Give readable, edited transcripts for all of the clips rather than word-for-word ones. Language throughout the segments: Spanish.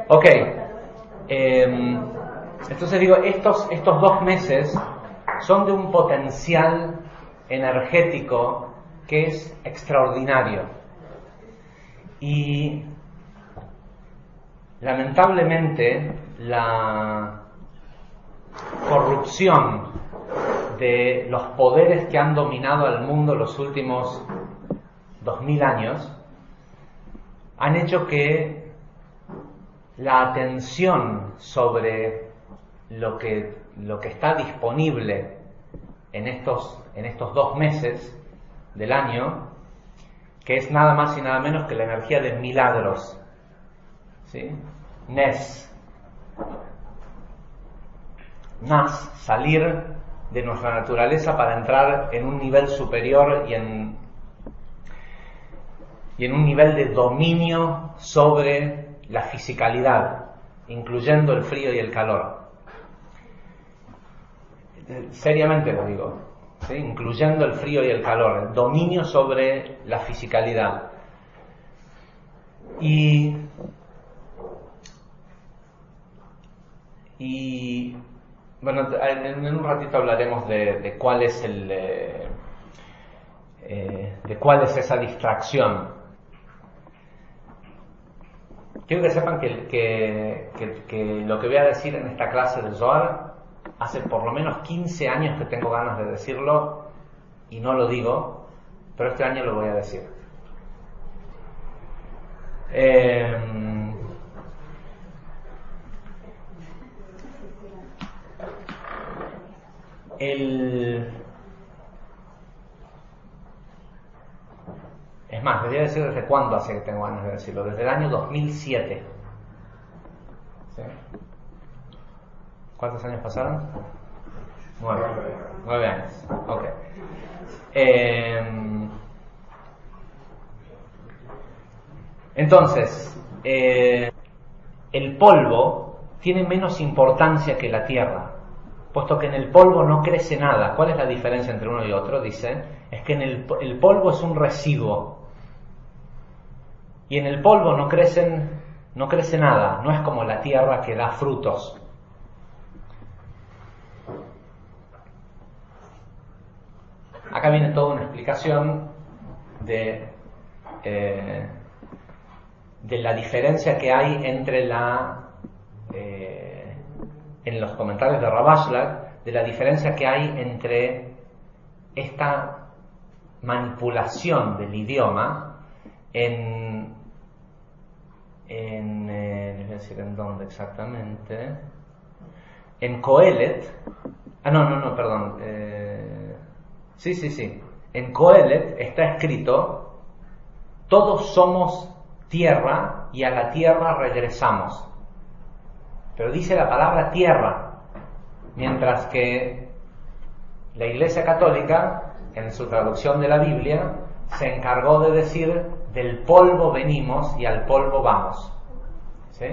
Ok. Entonces digo, estos 2 meses son de un potencial energético que es extraordinario. Y lamentablemente la corrupción de los poderes que han dominado al mundo los últimos 2000 años han hecho que la atención sobre lo que está disponible en estos 2 meses del año, que es nada más y nada menos que la energía de milagros, ¿sí? Nes, salir de nuestra naturaleza para entrar en un nivel superior y en un nivel de dominio sobre la fisicalidad, incluyendo el frío y el calor. Seriamente lo digo, ¿sí? Incluyendo el frío y el calor, el dominio sobre la fisicalidad. Y bueno, en un ratito hablaremos de cuál es de cuál es esa distracción. Quiero que sepan que lo que voy a decir en esta clase del Zohar, hace por lo menos 15 años que tengo ganas de decirlo y no lo digo, pero este año lo voy a decir. Es más, les voy a decir desde cuándo hace que tengo ganas de decirlo. Desde el año 2007. ¿Sí? ¿Cuántos años pasaron? 9 años. Ok. Entonces, el polvo tiene menos importancia que la tierra, puesto que en el polvo no crece nada. ¿Cuál es la diferencia entre uno y otro? Dice, es que el polvo es un residuo. Y en el polvo no crece nada, no es como la tierra que da frutos. Acá viene toda una explicación de la diferencia que hay entre en los comentarios de Rav Ashlag, de la diferencia que hay entre esta manipulación del idioma les voy a decir en dónde exactamente, en Coelet, perdón, sí, en Coelet está escrito: todos somos tierra y a la tierra regresamos. Pero dice la palabra tierra, mientras que la Iglesia Católica, en su traducción de la Biblia, se encargó de decir: del polvo venimos y al polvo vamos. ¿Sí?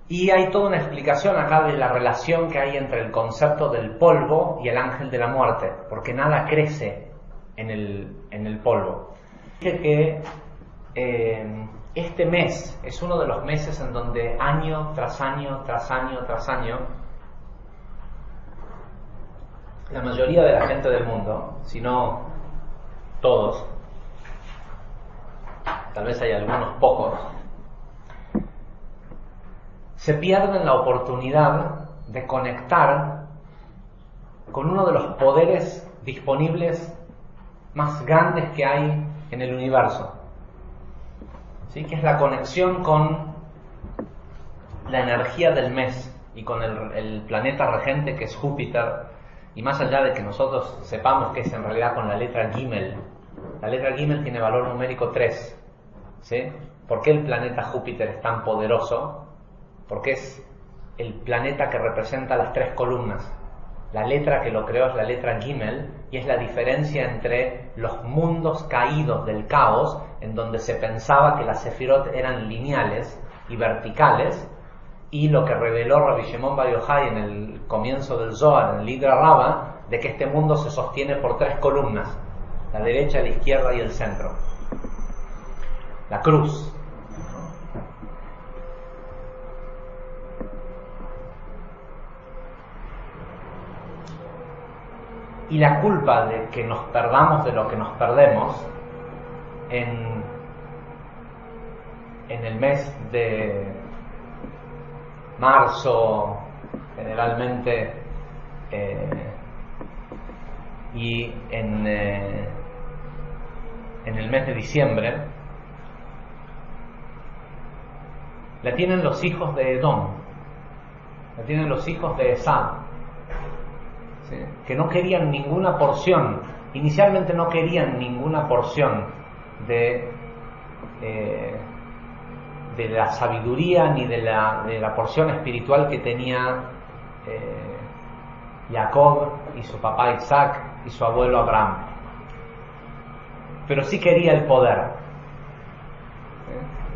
Y hay toda una explicación acá de la relación que hay entre el concepto del polvo y el ángel de la muerte, porque nada crece en el polvo. Dice que este mes es uno de los meses en donde año tras año, la mayoría de la gente del mundo, si no todos, tal vez hay algunos pocos, se pierden la oportunidad de conectar con uno de los poderes disponibles más grandes que hay en el universo, ¿sí? Que es la conexión con la energía del mes y con el planeta regente, que es Júpiter. Y más allá de que nosotros sepamos que es en realidad con la letra Gimel, la letra Gimel tiene valor numérico 3, ¿sí? ¿Por qué el planeta Júpiter es tan poderoso? Porque es el planeta que representa las 3 columnas. La letra que lo creó es la letra Gimel, y es la diferencia entre los mundos caídos del caos, en donde se pensaba que las sefirot eran lineales y verticales, y lo que reveló Rabbi Shimon Bar Yochai en el comienzo del Zohar, en el Lidra Rabbah, de que este mundo se sostiene por 3 columnas. la derecha, la izquierda y el centro. La cruz. Y la culpa de que nos perdamos de lo que nos perdemos en el mes de marzo, generalmente, y en el mes de diciembre, la tienen los hijos de Edom, la tienen los hijos de Esau, ¿sí? Que no querían ninguna porción, inicialmente no querían ninguna porción de la sabiduría ni de la porción espiritual que tenía Jacob y su papá Isaac y su abuelo Abraham, pero sí quería el poder.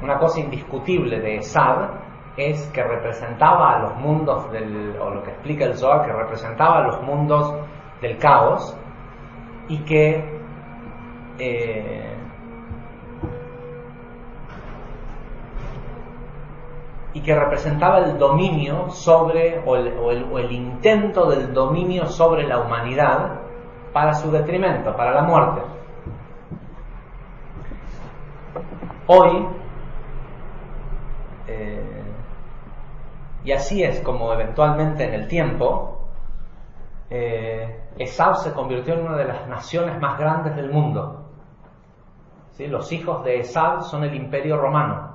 Una cosa indiscutible de Esau es que representaba a los mundos o lo que explica el Zohar, que representaba a los mundos del caos y que representaba el dominio sobre, o el intento del dominio sobre la humanidad para su detrimento, para la muerte. Hoy, y así es como eventualmente en el tiempo, Esau se convirtió en una de las naciones más grandes del mundo. ¿Sí? Los hijos de Esau son el Imperio Romano.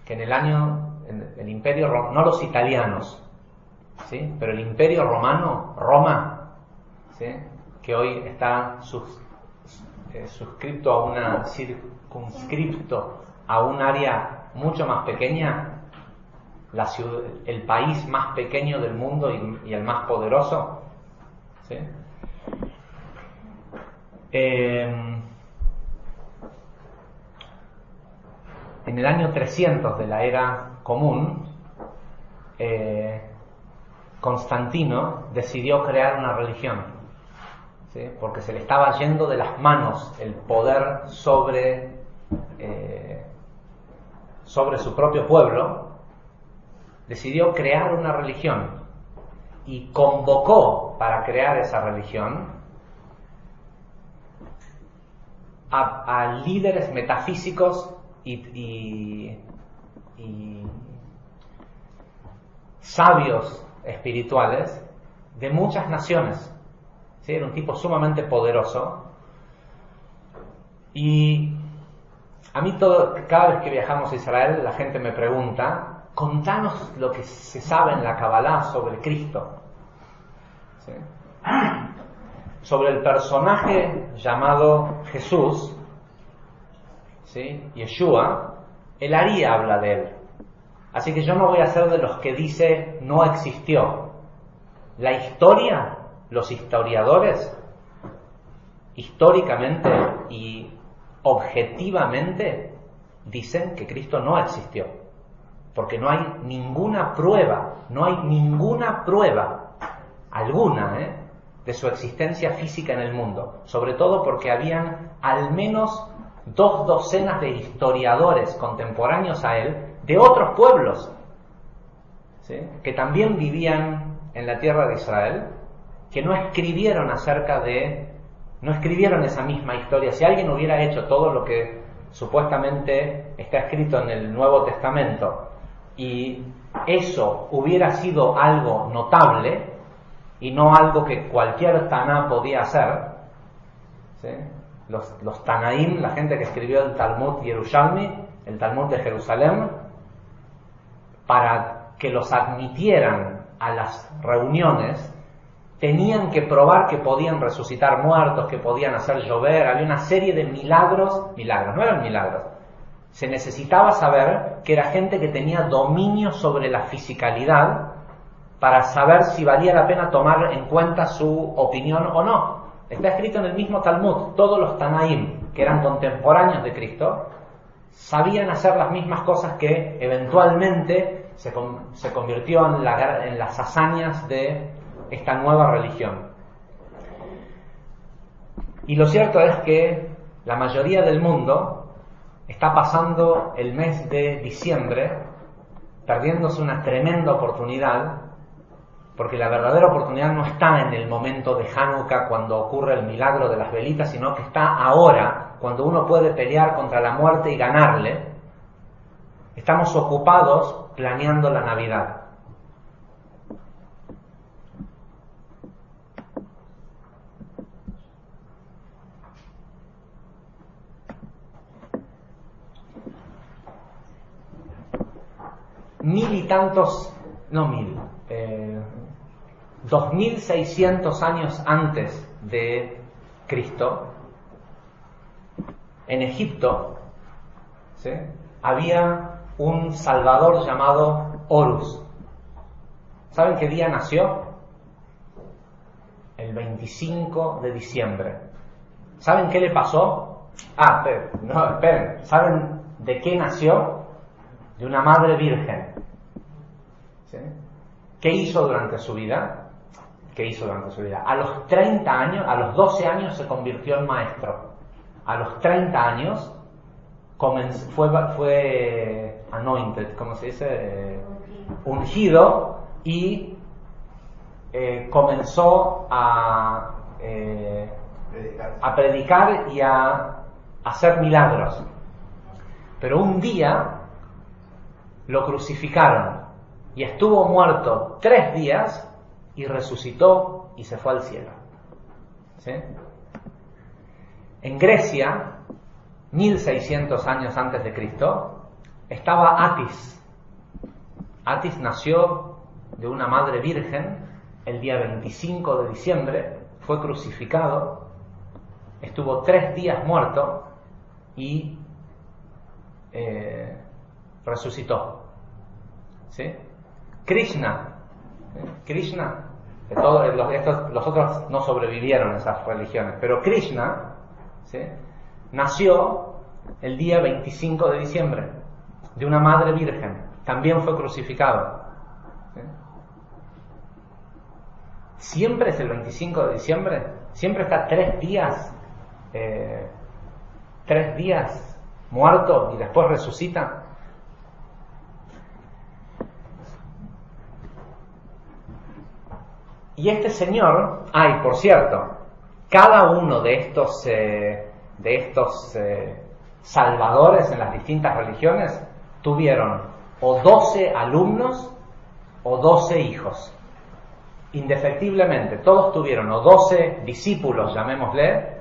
Que en el Imperio Romano, no los italianos, ¿sí? Pero el Imperio Romano, Roma, ¿sí? Que hoy está circunscripto a un área mucho más pequeña, el país más pequeño del mundo y el más poderoso, ¿sí? En el año 300 de la era común, Constantino decidió crear una religión, ¿sí? Porque se le estaba yendo de las manos el poder sobre su propio pueblo. Decidió crear una religión y convocó para crear esa religión a líderes metafísicos y sabios espirituales de muchas naciones, ¿sí? Era un tipo sumamente poderoso. Y a mí cada vez que viajamos a Israel, la gente me pregunta: contanos lo que se sabe en la Kabbalah sobre Cristo, ¿sí? Sobre el personaje llamado Jesús, ¿sí? Yeshua. El Ari habla de él, así que yo no voy a ser de los que dice no existió. La historia, los historiadores, históricamente y objetivamente dicen que Cristo no existió, porque no hay ninguna prueba alguna de su existencia física en el mundo, sobre todo porque habían al menos 2 docenas de historiadores contemporáneos a él de otros pueblos, ¿sí? Que también vivían en la tierra de Israel, que no escribieron esa misma historia. Si alguien hubiera hecho todo lo que supuestamente está escrito en el Nuevo Testamento y eso hubiera sido algo notable y no algo que cualquier Taná podía hacer, ¿sí? Los Tanaim, la gente que escribió el Talmud Yerushalmi, el Talmud de Jerusalén, para que los admitieran a las reuniones, tenían que probar que podían resucitar muertos, que podían hacer llover. Había una serie de milagros, no eran milagros. Se necesitaba saber que era gente que tenía dominio sobre la fisicalidad para saber si valía la pena tomar en cuenta su opinión o no. Está escrito en el mismo Talmud. Todos los Tanaim, que eran contemporáneos de Cristo, sabían hacer las mismas cosas que eventualmente se convirtió en las hazañas de esta nueva religión. Y lo cierto es que la mayoría del mundo está pasando el mes de diciembre perdiéndose una tremenda oportunidad, porque la verdadera oportunidad no está en el momento de Hanukkah cuando ocurre el milagro de las velitas, sino que está ahora, cuando uno puede pelear contra la muerte y ganarle. Estamos ocupados planeando la Navidad. Mil y tantos, no mil, 2600 años antes de Cristo, en Egipto, ¿sí?, había un salvador llamado Horus. ¿Saben qué día nació? El 25 de diciembre. ¿Saben qué le pasó? Esperen. ¿Saben de qué nació? De una madre virgen. ¿Sí? ¿Qué hizo durante su vida? A los 30 años, a los 12 años se convirtió en maestro. A los 30 años fue anointed, ¿cómo se dice? Ungido, y comenzó a predicar y a hacer milagros. Pero un día lo crucificaron y estuvo muerto 3 días y resucitó y se fue al cielo. ¿Sí? En Grecia, 1600 años antes de Cristo, estaba Atis. Atis nació de una madre virgen el día 25 de diciembre, fue crucificado, estuvo 3 días muerto y resucitó. ¿Sí? Krishna, los otros no sobrevivieron a esas religiones, pero Krishna, ¿sí?, nació el día 25 de diciembre de una madre virgen, también fue crucificado. ¿Sí? Siempre es el 25 de diciembre, siempre está 3 días muerto y después resucita. Y este señor, por cierto, cada uno de estos salvadores en las distintas religiones tuvieron o 12 alumnos o 12 hijos. Indefectiblemente, todos tuvieron o 12 discípulos, llamémosle,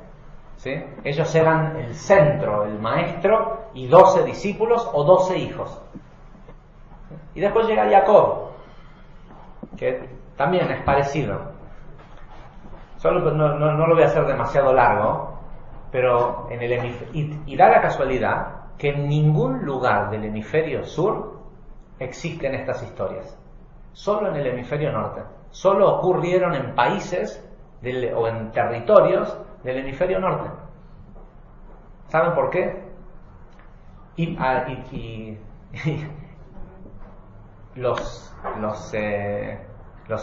¿sí? Ellos eran el centro, el maestro, y 12 discípulos o 12 hijos. Y después llega Jacob, que también es parecido. Solo no lo voy a hacer demasiado largo, pero en el y da la casualidad que en ningún lugar del hemisferio sur existen estas historias. Solo en el hemisferio norte. Solo ocurrieron en países o en territorios del hemisferio norte. ¿Saben por qué? Los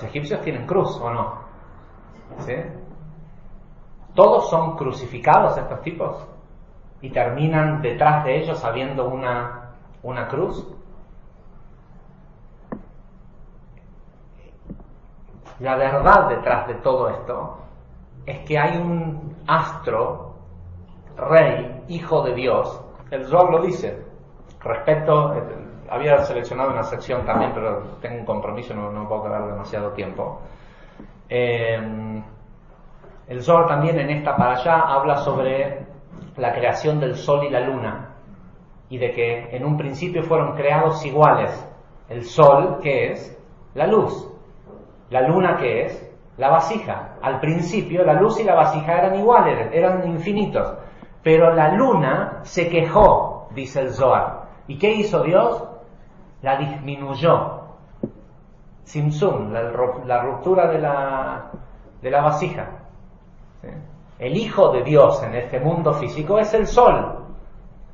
egipcios tienen cruz, ¿o no? ¿Sí? Todos son crucificados estos tipos y terminan detrás de ellos habiendo una cruz. La verdad detrás de todo esto es que hay un astro, rey, hijo de Dios. El Zohar lo dice. Había seleccionado una sección también, pero tengo un compromiso, no puedo quedar demasiado tiempo. El Zohar también en esta parashá habla sobre la creación del sol y la luna, y de que en un principio fueron creados iguales. El sol, ¿qué es? La luz. La luna, ¿qué es? La vasija. Al principio la luz y la vasija eran iguales, eran infinitos, pero la luna se quejó, dice el Zohar. ¿Y qué hizo Dios? La disminuyó. Simsum, la ruptura de la vasija. ¿Sí? El Hijo de Dios en este mundo físico es el Sol.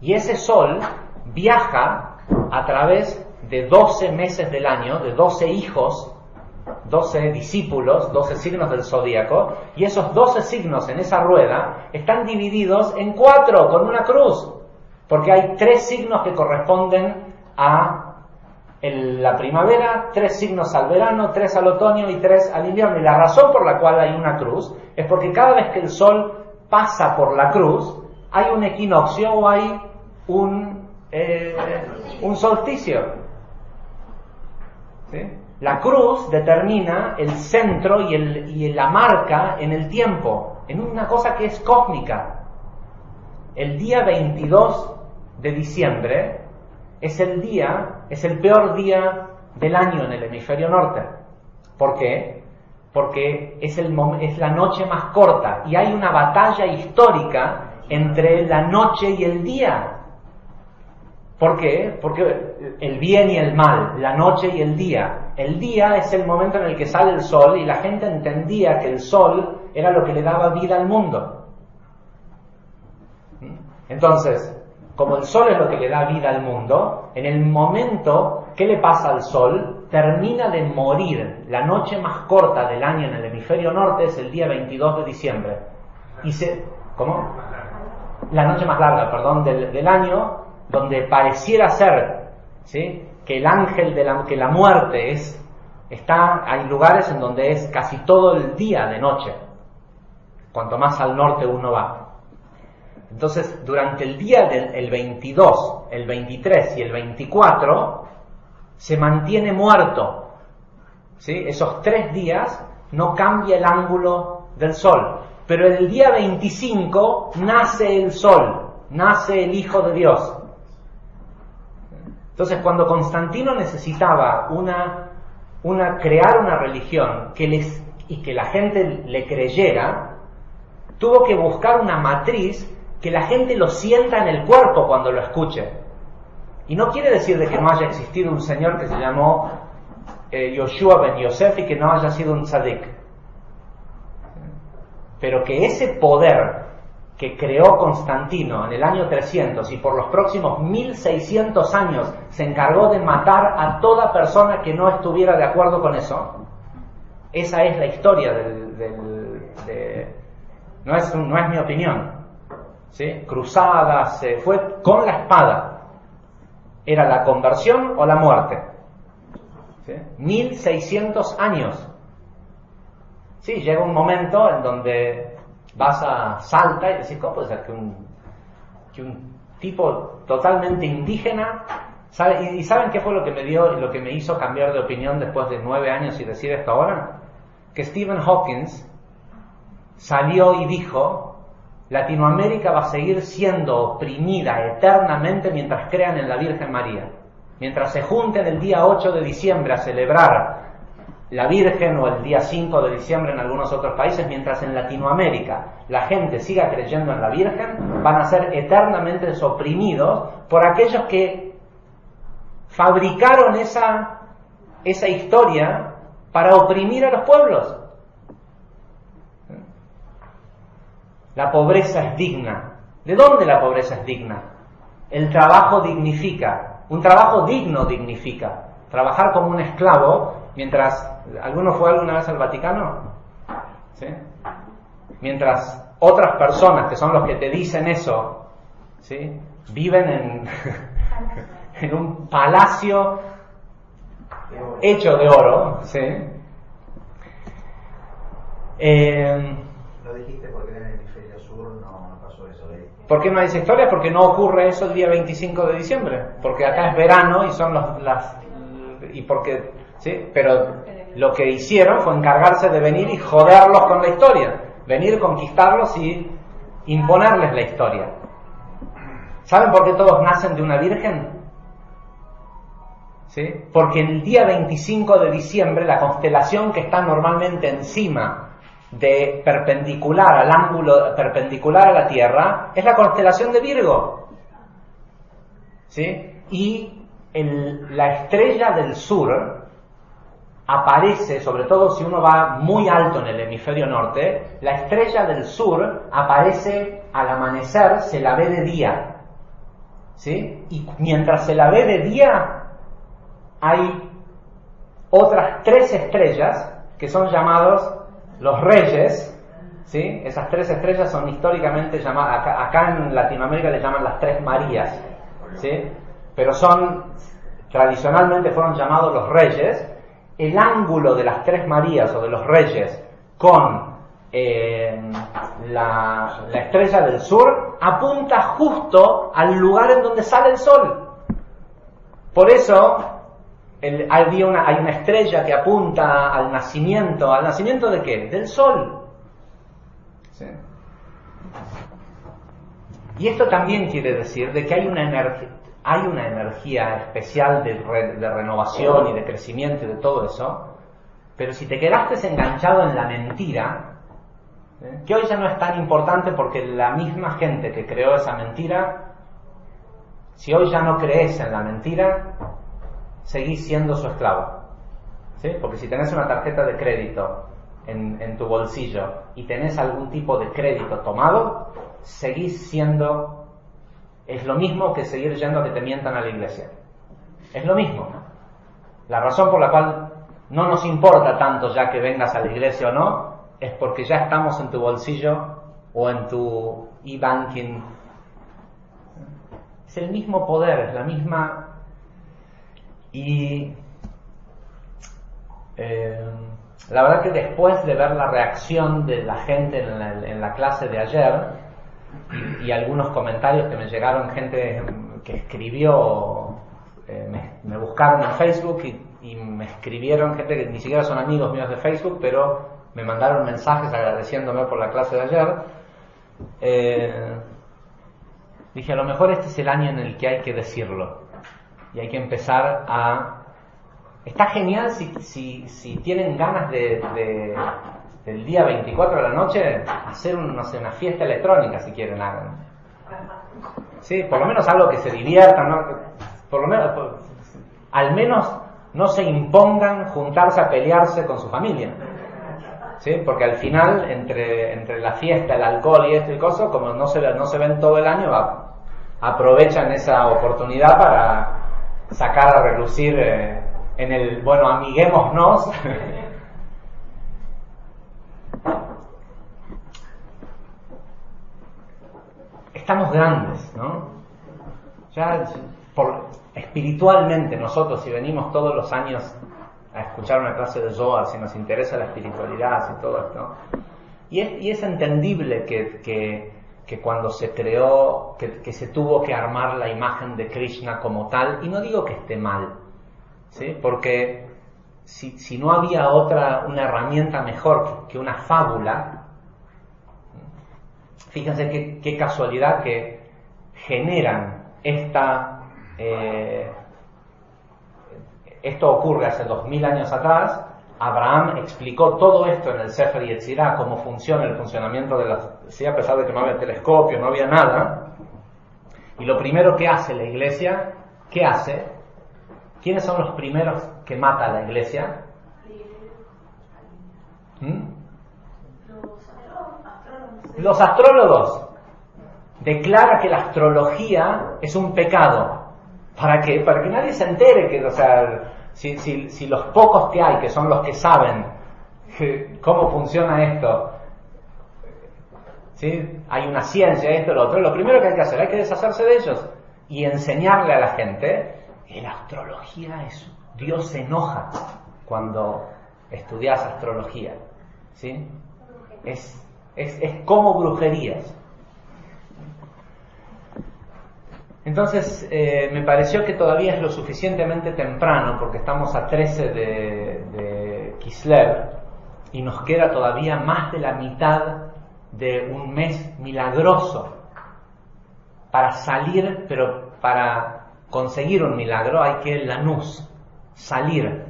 Y ese Sol viaja a través de 12 meses del año, de 12 hijos, 12 discípulos, 12 signos del zodíaco, y esos 12 signos en esa rueda están divididos en 4 con una cruz, porque hay 3 signos que corresponden a la primavera, 3 signos al verano, 3 al otoño y 3 al invierno. Y la razón por la cual hay una cruz es porque cada vez que el sol pasa por la cruz, hay un equinoccio o hay un solsticio. ¿Sí? La cruz determina el centro y la marca en el tiempo, en una cosa que es cósmica. El día 22 de diciembre es el peor día del año en el hemisferio norte. ¿Por qué? Porque es la noche más corta y hay una batalla histórica entre la noche y el día. ¿Por qué? Porque el bien y el mal, la noche y el día. El día es el momento en el que sale el sol y la gente entendía que el sol era lo que le daba vida al mundo. Entonces, como el sol es lo que le da vida al mundo, en el momento, ¿qué le pasa al sol? Termina de morir. La noche más corta del año en el hemisferio norte es el día 22 de diciembre. ¿Cómo? La noche más larga, perdón, del año, donde pareciera ser, ¿sí?, que el ángel que la muerte hay lugares en donde es casi todo el día de noche, cuanto más al norte uno va. Entonces, durante el día del 22, el 23 y el 24, se mantiene muerto. ¿Sí? Esos 3 días no cambia el ángulo del sol. Pero el día 25 nace el sol, nace el Hijo de Dios. Entonces, cuando Constantino necesitaba crear una religión y que la gente le creyera, tuvo que buscar una matriz que la gente lo sienta en el cuerpo cuando lo escuche. Y no quiere decir de que no haya existido un señor que se llamó Yoshua ben Yosef y que no haya sido un tzadik. Pero que ese poder que creó Constantino en el año 300 y por los próximos 1600 años se encargó de matar a toda persona que no estuviera de acuerdo con eso, esa es la historia no es mi opinión. ¿Sí? Cruzadas, fue con la espada. Era la conversión o la muerte. ¿Sí? 1600 años. Sí, llega un momento en donde vas a Salta y decís, ¿cómo puede ser que un tipo totalmente indígena ¿Y saben qué fue lo que me hizo cambiar de opinión después de 9 años y decir esto ahora? Que Stephen Hawking salió y dijo: Latinoamérica va a seguir siendo oprimida eternamente mientras crean en la Virgen María. Mientras se junten el día 8 de diciembre a celebrar la Virgen, o el día 5 de diciembre en algunos otros países, mientras en Latinoamérica la gente siga creyendo en la Virgen, van a ser eternamente oprimidos por aquellos que fabricaron esa historia para oprimir a los pueblos. La pobreza es digna. ¿De dónde la pobreza es digna? El trabajo dignifica. Un trabajo digno dignifica. Trabajar como un esclavo mientras... ¿Alguno fue alguna vez al Vaticano? ¿Sí? Mientras otras personas, que son los que te dicen eso, ¿sí?, viven en un palacio hecho de oro, ¿sí? Lo dijiste porque en el hemisferio sur no pasó eso. ¿Por qué no hay esa historia? Porque no ocurre eso el día 25 de diciembre. Porque acá es verano y son ¿sí? Pero lo que hicieron fue encargarse de venir y joderlos con la historia. Venir, conquistarlos y imponerles la historia. ¿Saben por qué todos nacen de una virgen? ¿Sí? Porque el día 25 de diciembre la constelación que está normalmente encima perpendicular al ángulo perpendicular a la Tierra es la constelación de Virgo, ¿sí? Y la estrella del sur aparece, sobre todo si uno va muy alto en el hemisferio norte, la estrella del sur aparece al amanecer, se la ve de día, ¿sí? Y mientras se la ve de día hay otras 3 estrellas que son llamados los reyes, ¿sí? Esas 3 estrellas son históricamente llamadas, acá en Latinoamérica le llaman las 3 Marías, ¿sí? Pero tradicionalmente fueron llamados los reyes. El ángulo de las 3 Marías o de los reyes con la estrella del sur apunta justo al lugar en donde sale el sol. Por eso hay una estrella que apunta al nacimiento. ¿Al nacimiento de qué? Del sol. ¿Sí? Y esto también quiere decir de que hay una energía especial de renovación y de crecimiento y de todo eso, pero si te quedaste enganchado en la mentira, que hoy ya no es tan importante porque la misma gente que creó esa mentira, si hoy ya no crees en la mentira, seguís siendo su esclavo, ¿sí? Porque si tenés una tarjeta de crédito en tu bolsillo y tenés algún tipo de crédito tomado, seguís siendo, es lo mismo que seguir yendo a que te mientan a la iglesia, es lo mismo. La razón por la cual no nos importa tanto ya que vengas a la iglesia o no, es porque ya estamos en tu bolsillo o en tu e-banking. Es el mismo poder, es la misma. Y la verdad que después de ver la reacción de la gente en la clase de ayer y algunos comentarios que me llegaron, gente que escribió, me buscaron en Facebook y me escribieron, gente que ni siquiera son amigos míos de Facebook, pero me mandaron mensajes agradeciéndome por la clase de ayer. Dije, a lo mejor este es el año en el que hay que decirlo y hay que empezar a... Está genial si tienen ganas del día 24 de la noche hacer una fiesta electrónica, si quieren, hagan. Sí, por lo menos algo que se diviertan, ¿no? Por lo menos, al menos no se impongan juntarse a pelearse con su familia, ¿sí? Porque al final, entre la fiesta, el alcohol y esto y cosas, como no se ven todo el año, aprovechan esa oportunidad para sacar a relucir amiguémonos. Estamos grandes, ¿no? Ya espiritualmente nosotros, si venimos todos los años a escuchar una clase de Zohar, si nos interesa la espiritualidad y todo esto, y es entendible que cuando se creó, que se tuvo que armar la imagen de Krishna como tal, y no digo que esté mal, ¿sí? Porque si no había una herramienta mejor que una fábula, fíjense qué casualidad que generan esto ocurre hace 2000 años atrás. Abraham explicó todo esto en el Sefer Yetzirah, cómo funciona el funcionamiento de las... Sí, a pesar de que no había telescopio, no había nada. Y lo primero que hace la iglesia, ¿qué hace? ¿Quiénes son los primeros que mata a la iglesia? Los astrólogos. Declara que la astrología es un pecado. ¿Para qué? Para que nadie se entere que, o sea, si los pocos que hay, que son los que saben cómo funciona esto, ¿sí? Hay una ciencia, esto, lo otro, lo primero que hay que hacer, hay que deshacerse de ellos y enseñarle a la gente que la astrología Dios se enoja cuando estudias astrología, ¿sí? Es como brujerías. Entonces me pareció que todavía es lo suficientemente temprano, porque estamos a 13 de Kislev y nos queda todavía más de la mitad de un mes milagroso para salir, pero para conseguir un milagro hay que lanús, salir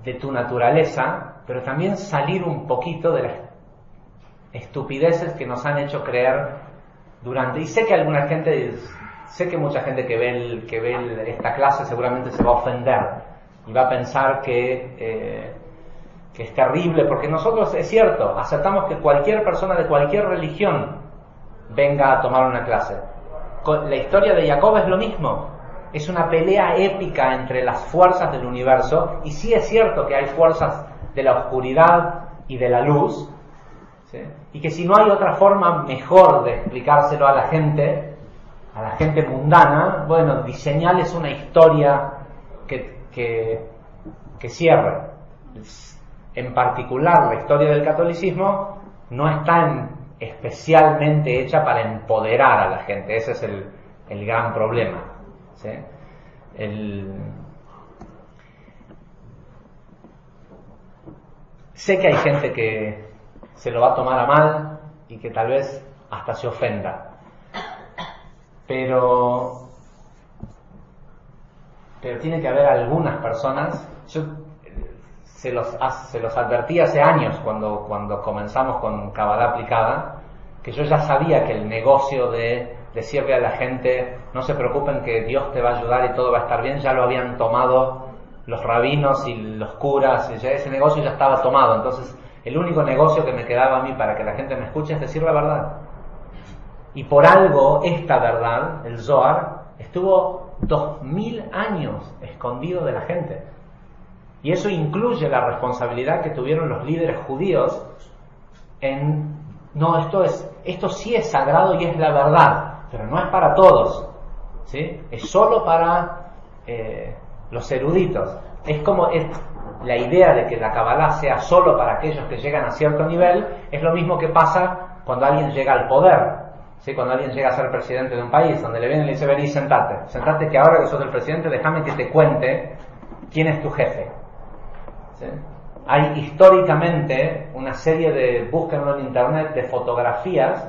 de tu naturaleza, pero también salir un poquito de las estupideces que nos han hecho creer durante. Y sé que mucha gente que ve esta clase seguramente se va a ofender y va a pensar que es terrible, porque nosotros, es cierto, aceptamos que cualquier persona de cualquier religión venga a tomar una clase. La historia de Jacob es lo mismo. es una pelea épica entre las fuerzas del universo, y sí es cierto que hay fuerzas de la oscuridad y de la luz, ¿sí? Y que si no hay otra forma mejor de explicárselo a la gente mundana, bueno, diseñarles una historia que cierre. En particular, la historia del catolicismo no está especialmente hecha para empoderar a la gente. Ese es el gran problema, ¿sí? Sé que hay gente que se lo va a tomar a mal y que tal vez hasta se ofenda, pero tiene que haber algunas personas. Yo se los advertí hace años cuando comenzamos con Kabbalah aplicada, que yo ya sabía que el negocio de decirle a la gente no se preocupen que Dios te va a ayudar y todo va a estar bien, ya lo habían tomado los rabinos y los curas, y ya ese negocio ya estaba tomado. Entonces el único negocio que me quedaba a mí para que la gente me escuche es decir la verdad. Y por algo esta verdad, el Zohar, estuvo 2000 años escondido de la gente. Y eso incluye la responsabilidad que tuvieron los líderes judíos en, no, esto sí es sagrado y es la verdad, pero no es para todos, ¿sí? Es solo para los eruditos. Es la idea de que la Kabbalah sea solo para aquellos que llegan a cierto nivel, es lo mismo que pasa cuando alguien llega al poder, ¿sí? Cuando alguien llega a ser presidente de un país, donde le viene y le dice, vení, sentate que ahora que sos el presidente, déjame que te cuente quién es tu jefe. ¿Sí? Hay históricamente una serie de, búsquenlo en internet, de fotografías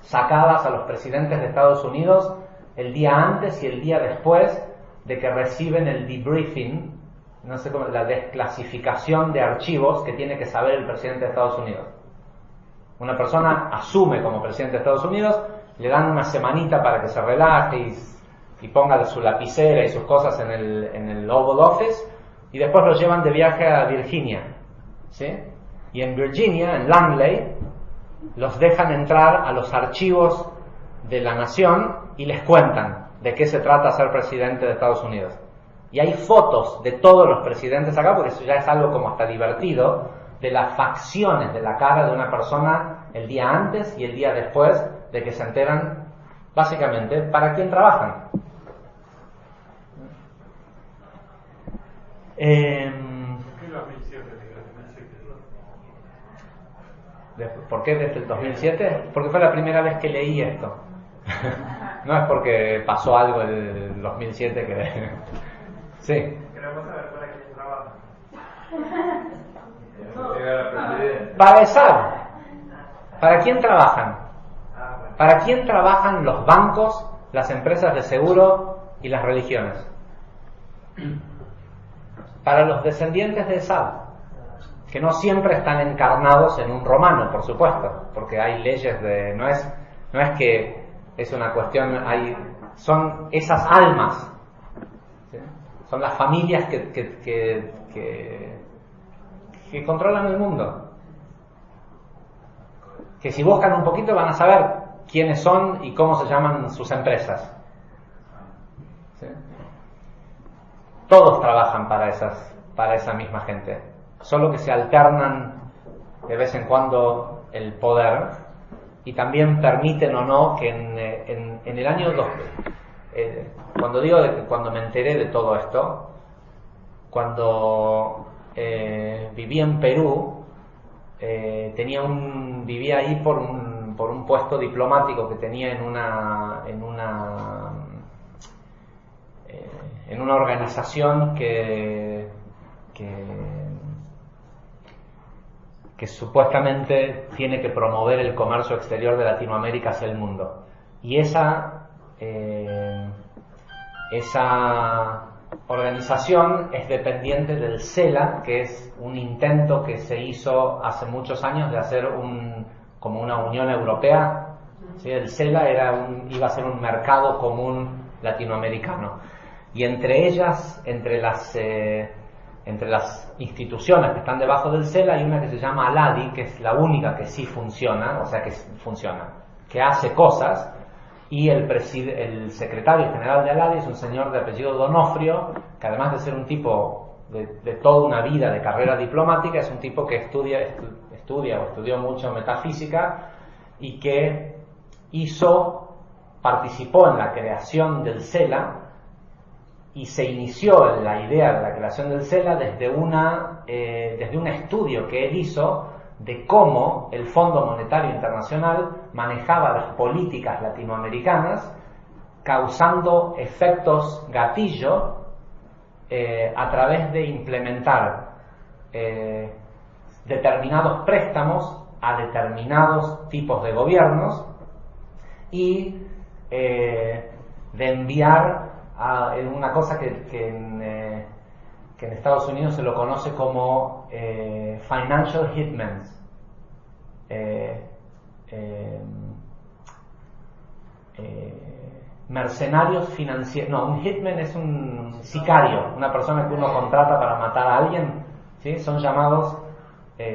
sacadas a los presidentes de Estados Unidos el día antes y el día después de que reciben el debriefing, no sé cómo, la desclasificación de archivos que tiene que saber el presidente de Estados Unidos. Una persona asume como presidente de Estados Unidos, le dan una semanita para que se relaje y ponga su lapicera y sus cosas en el Oval Office, y después lo llevan de viaje a Virginia, ¿sí? Y en Virginia, en Langley, los dejan entrar a los archivos de la nación y les cuentan de qué se trata ser presidente de Estados Unidos. Y hay fotos de todos los presidentes acá, porque eso ya es algo como hasta divertido, de las facciones de la cara de una persona el día antes y el día después de que se enteran, básicamente, para quién trabajan. ¿Por qué 2007? ¿Por qué desde el 2007? Porque fue la primera vez que leí esto. No es porque pasó algo el 2007 que... Sí. Queremos saber para quién trabaja. Para ESAB. ¿Para quién trabajan? ¿Para quién trabajan los bancos, las empresas de seguro y las religiones? Para los descendientes de ESAB, que no siempre están encarnados en un romano, por supuesto, porque hay leyes de... No es que es una cuestión... son esas almas, ¿sí? Son las familias que controlan el mundo, que si buscan un poquito van a saber quiénes son y cómo se llaman sus empresas, ¿sí? Todos trabajan para esa misma gente, solo que se alternan de vez en cuando el poder, y también permiten o no que en el año 2000, cuando me enteré de todo esto, cuando viví en Perú, vivía ahí por un puesto diplomático que tenía en una organización que supuestamente tiene que promover el comercio exterior de Latinoamérica hacia el mundo. Y esa organización es dependiente del CELA, que es un intento que se hizo hace muchos años de hacer como una Unión Europea, ¿sí? El CELA iba a ser un mercado común latinoamericano, y entre las instituciones que están debajo del CELA hay una que se llama ALADI, que es la única que sí funciona, que hace cosas, y el secretario general de Al-Ahly es un señor de apellido Donofrio, que además de ser un tipo de toda una vida de carrera diplomática, es un tipo que estudió mucho metafísica y que participó en la creación del CELA y se inició en la idea de la creación del CELA desde un estudio que él hizo de cómo el Fondo Monetario Internacional manejaba las políticas latinoamericanas, causando efectos gatillo a través de implementar determinados préstamos a determinados tipos de gobiernos y de enviar a una cosa que en Estados Unidos se lo conoce como financial hitmen, mercenarios financieros. No, un hitman es un sicario, una persona que uno contrata para matar a alguien, ¿sí? Son llamados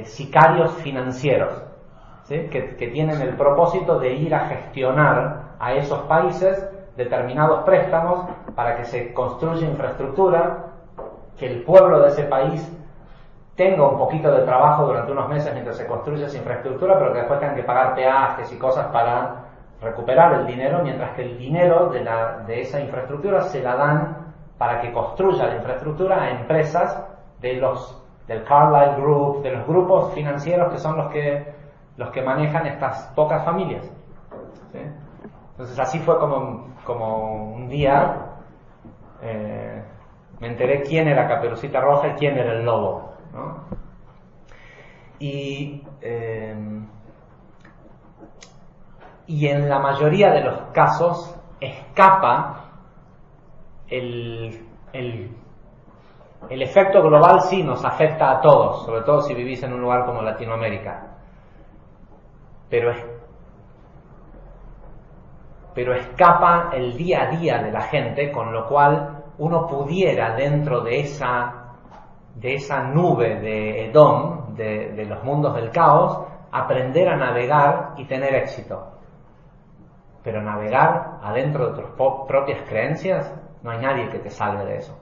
sicarios financieros, ¿sí? Que tienen el propósito de ir a gestionar a esos países determinados préstamos para que se construya infraestructura, que el pueblo de ese país tenga un poquito de trabajo durante unos meses mientras se construye esa infraestructura, pero que después tengan que pagar peajes y cosas para recuperar el dinero, mientras que el dinero de esa infraestructura se la dan para que construya la infraestructura a empresas del Carlyle Group, de los grupos financieros que son los que manejan estas pocas familias, ¿sí? Entonces así fue como un día me enteré quién era Caperucita Roja y quién era el lobo, ¿no? Y en la mayoría de los casos escapa el efecto global. Sí nos afecta a todos, sobre todo si vivís en un lugar como Latinoamérica, pero escapa el día a día de la gente, con lo cual uno pudiera, dentro de esa nube de Edom, de los mundos del caos, aprender a navegar y tener éxito. Pero navegar adentro de tus propias creencias, no hay nadie que te salve de eso,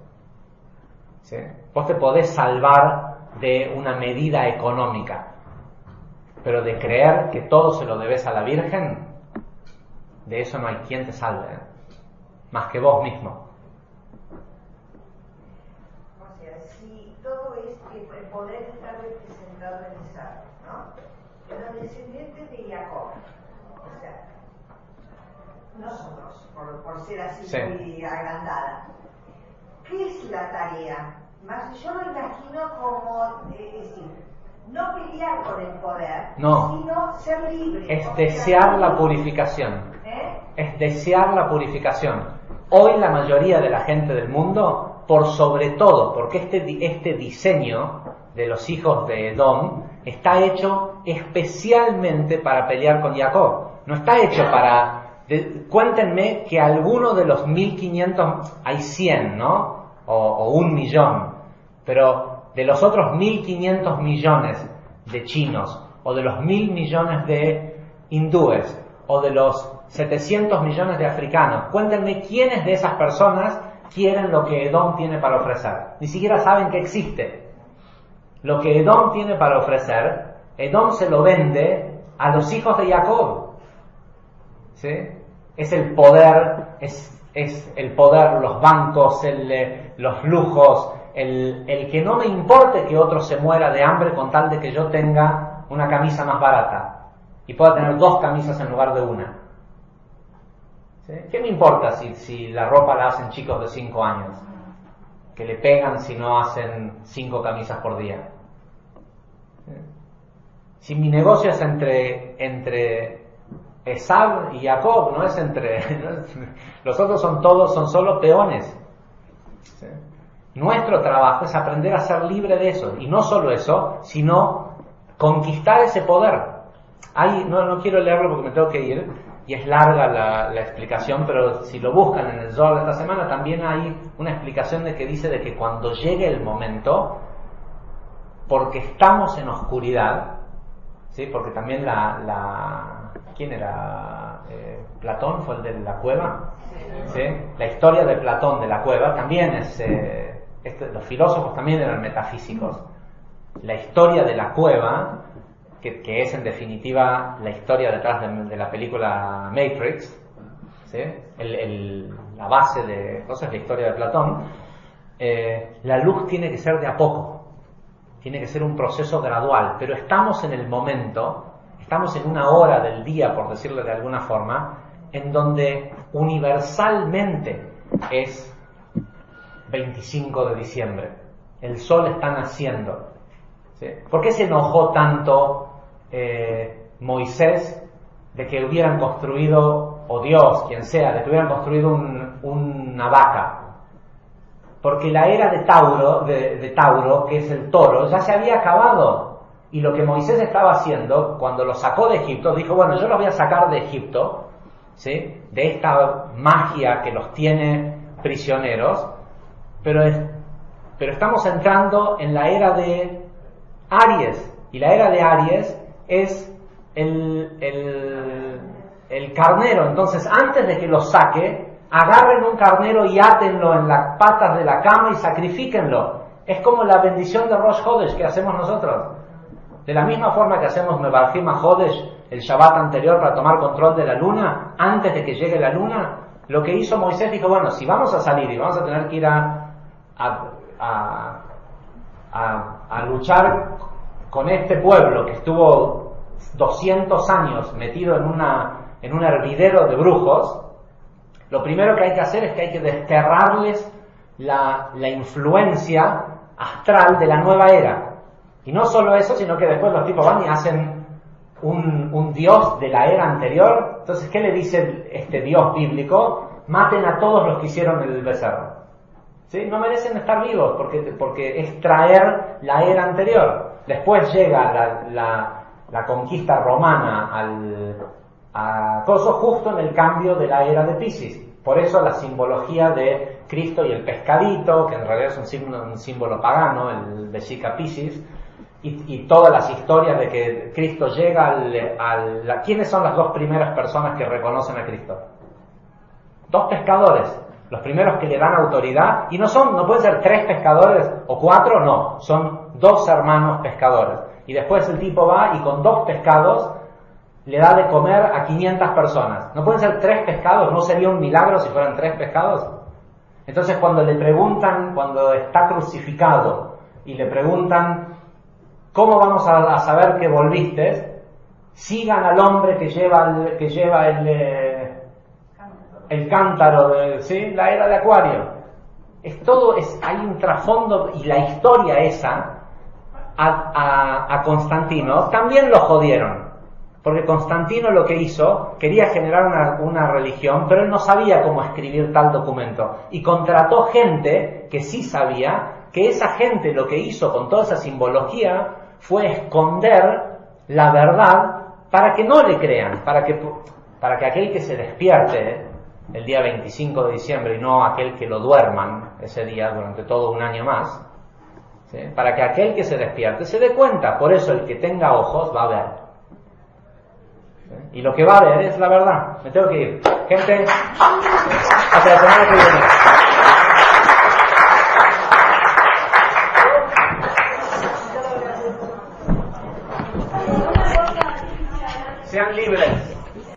¿sí? Vos te podés salvar de una medida económica, pero de creer que todo se lo debes a la Virgen, de eso no hay quien te salve, más que vos mismo. O sea, si todo el poder está representado en Isaac, ¿no? En los descendientes de Jacob, o sea, nosotros, por ser así sí, muy agrandada, ¿qué es la tarea? Más yo lo imagino como, es decir, no pelear por el poder, no, sino ser libre. Es desear la purificación. Es desear la purificación. Hoy la mayoría de la gente del mundo, por sobre todo, porque este diseño de los hijos de Edom está hecho especialmente para pelear con Jacob. No está hecho para... cuéntenme que alguno de los 1500, hay 100, ¿no? O 1 millón, pero de los otros 1500 millones de chinos, o de los 1000 millones de hindúes, o de los 700 millones de africanos, cuéntenme quiénes de esas personas quieren lo que Edom tiene para ofrecer. Ni siquiera saben que existe. Lo que Edom tiene para ofrecer, Edom se lo vende a los hijos de Jacob, ¿sí? Es el poder, es el poder, los bancos, los lujos, el que no me importe que otro se muera de hambre con tal de que yo tenga una camisa más barata y pueda tener 2 camisas en lugar de una. ¿Sí? ¿Qué me importa si la ropa la hacen chicos de 5 años? Que le pegan si no hacen 5 camisas por día. ¿Sí? Si mi negocio es entre Esaú y Jacob, no es entre... los otros son solo peones. ¿Sí? Nuestro trabajo es aprender a ser libre de eso. Y no solo eso, sino conquistar ese poder. No quiero leerlo porque me tengo que ir y es larga la explicación, pero si lo buscan en el Zohar de esta semana también hay una explicación que dice de que cuando llegue el momento, porque estamos en oscuridad, ¿sí? Porque también ¿quién era? Platón fue el de la cueva. ¿Sí? La historia de Platón de la cueva también es... los filósofos también eran metafísicos. La historia de la cueva, que es en definitiva la historia detrás de la película Matrix, ¿sí? La base de cosas, la historia de Platón. La luz tiene que ser de a poco, tiene que ser un proceso gradual, pero estamos en el momento, estamos en una hora del día, por decirlo de alguna forma, en donde universalmente es 25 de diciembre, el sol está naciendo. ¿Sí? ¿Por qué se enojó tanto Moisés de que hubieran construido, o Dios, quien sea, de que hubieran construido una vaca? Porque la era de Tauro, que es el toro, ya se había acabado. Y lo que Moisés estaba haciendo, cuando lo sacó de Egipto, dijo, bueno, yo los voy a sacar de Egipto, ¿sí? De esta magia que los tiene prisioneros, pero estamos entrando en la era de Aries, y la era de Aries es el carnero. Entonces, antes de que lo saque, agarren un carnero y átenlo en las patas de la cama y sacrifíquenlo. Es como la bendición de Rosh Hodesh que hacemos nosotros. De la misma forma que hacemos Mevarchim HaHodesh el Shabbat anterior para tomar control de la luna, antes de que llegue la luna, lo que hizo Moisés, dijo, bueno, si vamos a salir y vamos a tener que ir a luchar con este pueblo que estuvo 200 años metido en un hervidero de brujos, lo primero que hay que hacer es que hay que desterrarles la influencia astral de la nueva era. Y no solo eso, sino que después los tipos van y hacen un dios de la era anterior. Entonces, ¿qué le dice este dios bíblico? Maten a todos los que hicieron el becerro. ¿Sí? No merecen estar vivos porque es traer la era anterior. Después llega la conquista romana a Coso justo en el cambio de la era de Piscis. Por eso la simbología de Cristo y el pescadito, que en realidad es un símbolo pagano, el Vesica Piscis, y todas las historias de que Cristo llega ¿Quiénes son las dos primeras personas que reconocen a Cristo? Dos pescadores, los primeros que le dan autoridad, y no pueden ser 3 pescadores o 4, no, son 2 hermanos pescadores. Y después el tipo va y con 2 pescados le da de comer a 500 personas. ¿No pueden ser 3 pescados? ¿No sería un milagro si fueran 3 pescados? Entonces cuando le preguntan, cuando está crucificado, y le preguntan, ¿cómo vamos a saber que volviste? Sigan al hombre que lleva el cántaro, ¿sí? La era de Acuario. Hay un trasfondo, y la historia esa, a Constantino, también lo jodieron. Porque Constantino lo que hizo, quería generar una religión, pero él no sabía cómo escribir tal documento. Y contrató gente que sí sabía, que esa gente lo que hizo con toda esa simbología fue esconder la verdad para que no le crean, para que aquel que se despierte el día 25 de diciembre y no aquel que lo duerman ese día durante todo un año más, ¿sí? Para que aquel que se despierte se dé cuenta. Por eso el que tenga ojos va a ver. Y lo que va a ver es la verdad. Me tengo que ir. Gente, hasta la semana que viene.